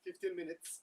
15 minutes.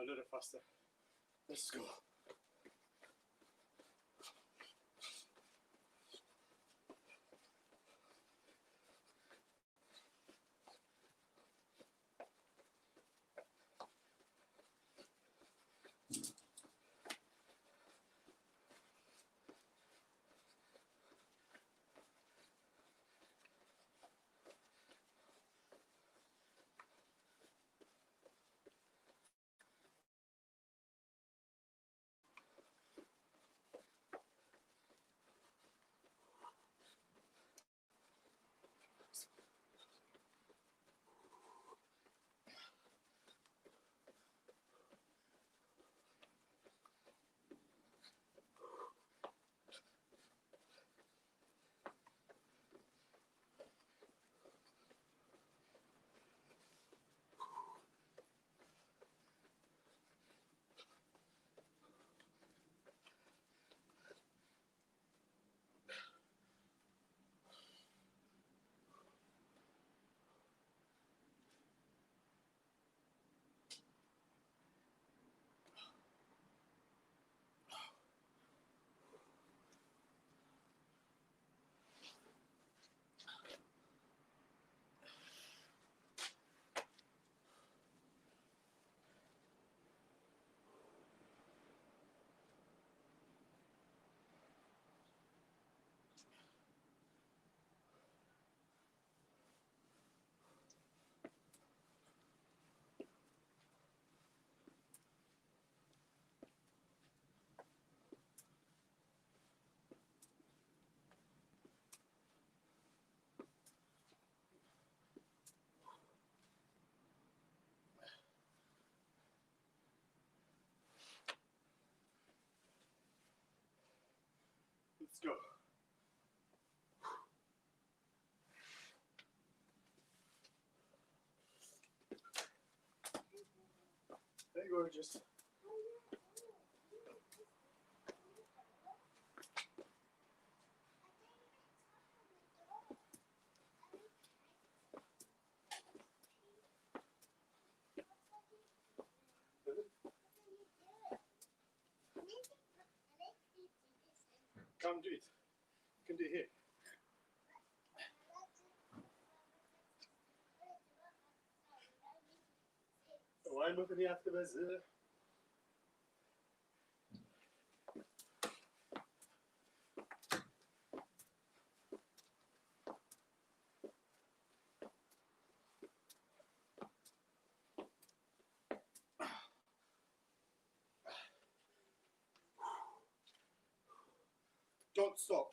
A little faster. Let's go. Let's go. Hey, gorgeous. Come do it. You can do it here. Why not the after this? Don't stop.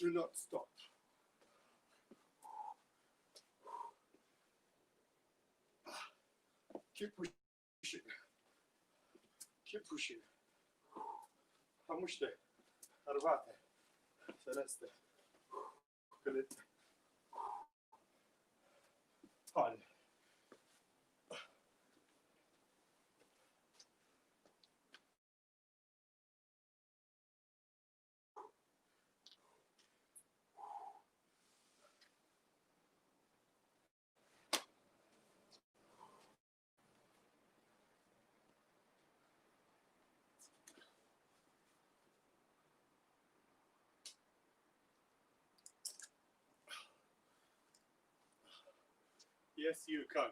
Do not stop. Keep pushing. Keep pushing. خمسة أربعة ثلاثة ثلاثة طالع. Yes, you can.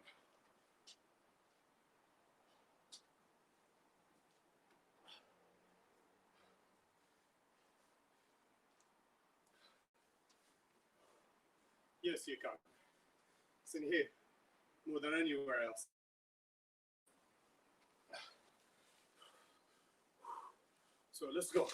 Yes, you can. It's in here more than anywhere else. So let's go.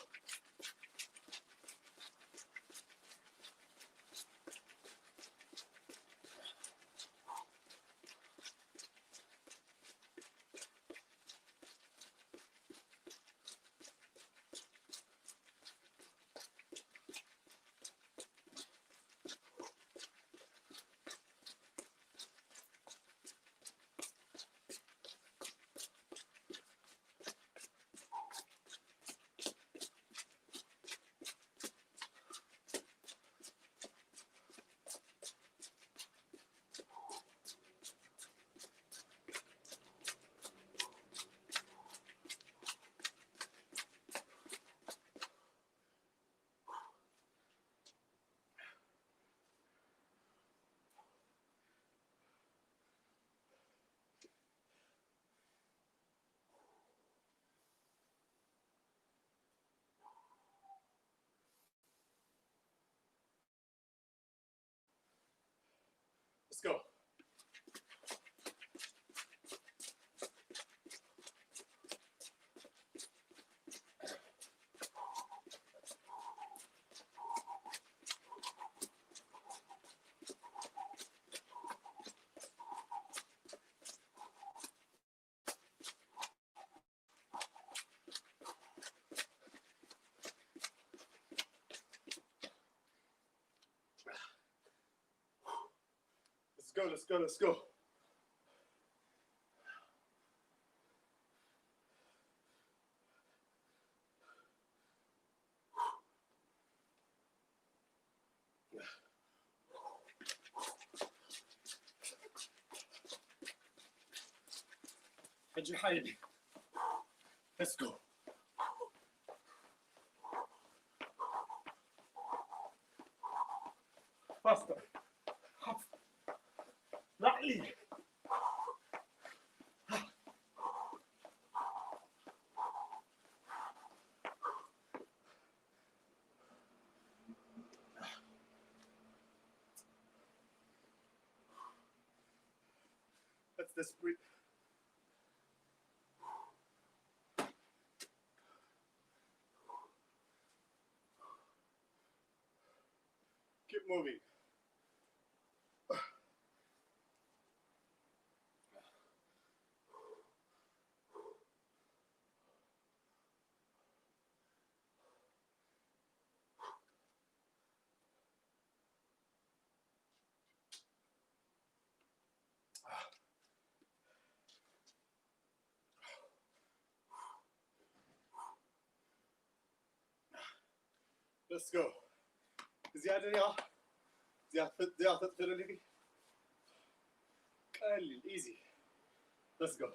Let's go. Let's go, let's go. Haji Haidi. Let's go. Tightly. Let's just breathe. Keep moving. Let's go. زيادة يا زيادة تدريجي. قليل easy. Let's go.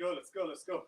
Let's go, let's go.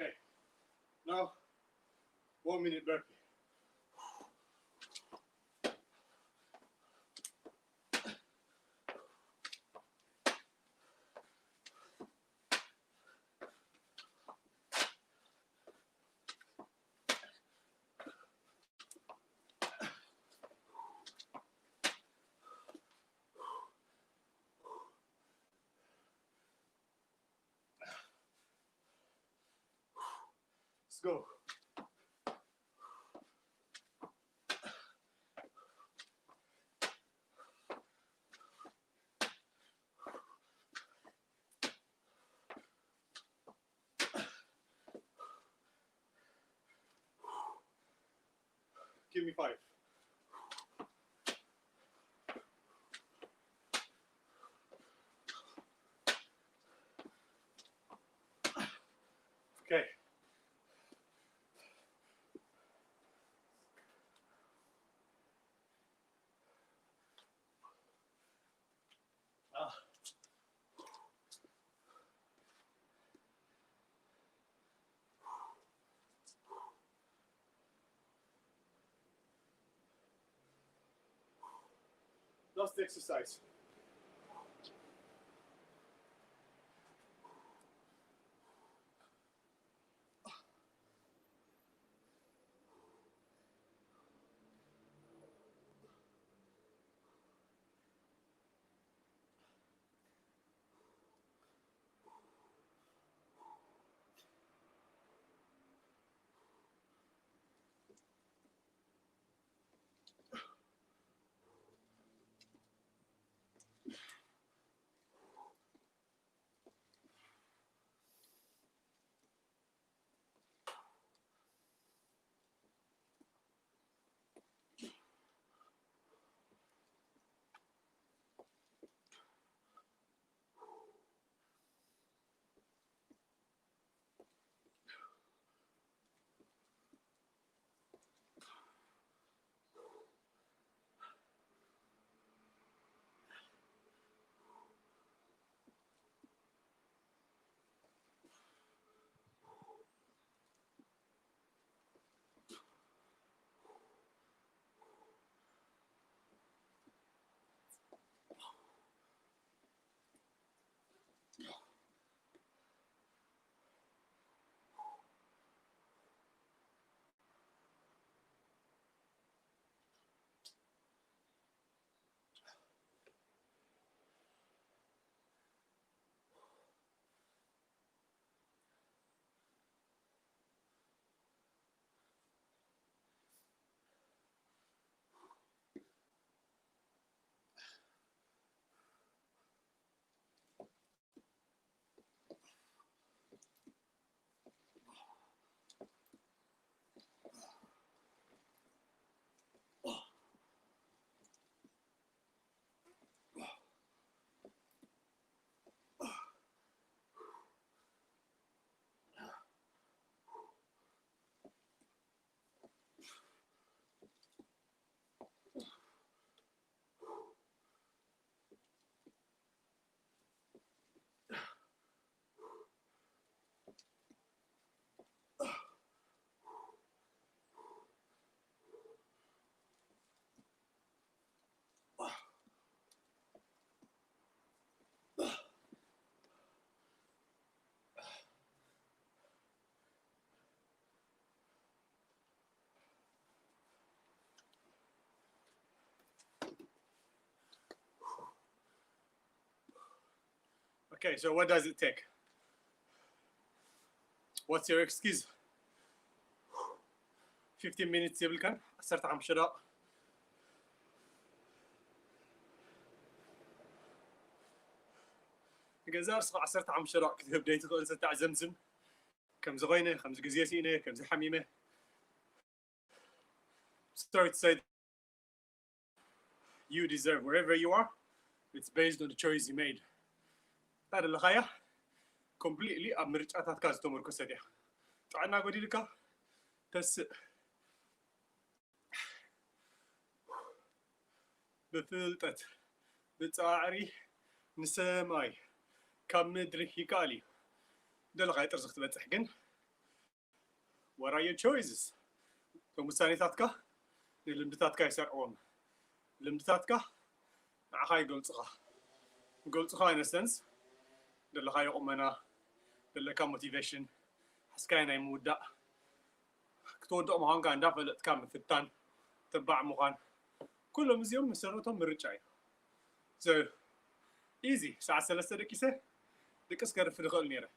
Okay. Now, 1 minute burpee. Let's go. Give me 5. Okay. Last exercise. Okay, so what does it take? What's your excuse? 15 minutes يبلكن 15 دقيقة. جزار صقع 15 دقيقة كتب بداية تقول ستة زمزم كم زغينة خمس جزياتينة كم زي حميمة. Start to say you deserve wherever you are. It's based on the choice you made. هذا اللي خايا completely أمرج أتات كاز تمر كسديا. تعنا قولي لك تس بفلتت بتعري نسماي كم مدري هيكالي دل غاية ترزق تبتح جن what are your choices فمسانيتاتك لمدتاتك يسرعون لمدتاتك مع هاي قلت in a sense دل هاي أمنا دل كم motivation حسكاينا يمودا كتود أم هان كان دافع كام فتان تبع مخان كلهم زيهم مسرتهم مرجعي so easy ساعة 3 دقيقة دكس كار في الغل نيره.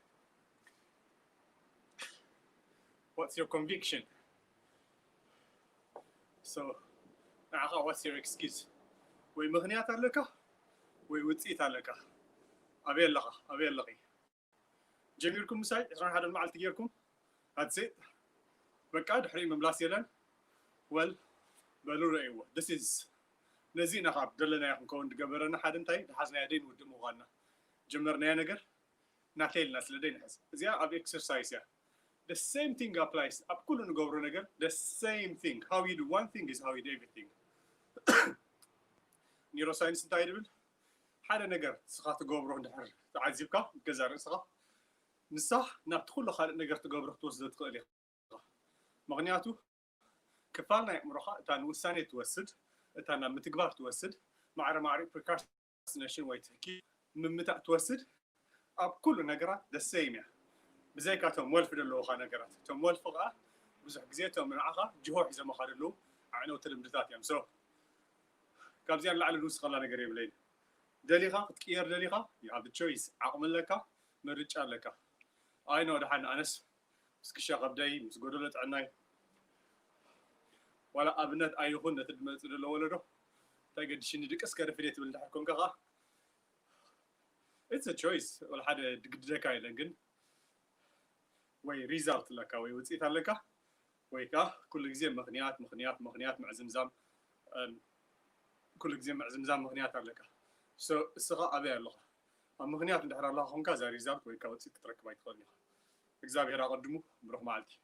What's your conviction? So what's your excuse? ومغنيات لك ووتيت لك أبي اللغي جميلكم مساي عشان هذا المعل تجيركم هتزيد بقعد حريم مبلاسيلن well بلور أيوة this is نزينا خاب دلنا يا كون دقبرنا حد انتي حزنا يدين ودم وغنا جمرنا نجر نحلي الناس لدينا حس زيا أبي exercise يا the same thing applies أب كل نجبر نجر the same thing how you do one thing is how you do everything neuroscience انتي دبل حدا نجر سخات جبره نحر تعذبك جزار سخا نصح نبتخل خالد نجر تجبره توصل تقلي مغنياته كفالنا يأمرها تان وسانة توسد تانا متقبار توسد معري procrastination ويتحكي من متى توسد أب كل نجرات the same يعني بزي كاتهم ولف دلو نجرات توم ولف غا بزح جزيتهم من عخا جهور إذا ما خالدلو عنو تلمدتات يعني so كابزيان لعل الوس خلانا قريب لين دليغا تكير دليغا you have the choice عقم لك مرج لك I know ده حن أنس بس كشا قبدي بس قدرت عناي ولا أبنات أيهون نتدمت للولده تاجد شيء ندكس كرفيت بالحكم كذا it's a choice ولا حدا دقدك هاي لكن وي result لك وي وتسيت لك ويكا كل جزء مغنيات مع زمزم كل جزء مع زمزم مغنيات لك so الصغاء أبي الله مغنيات ندحر الله هم كذا result ويكا وتسيت ترك ما يدخلني إجزاء غير أقدمه بروح مالتي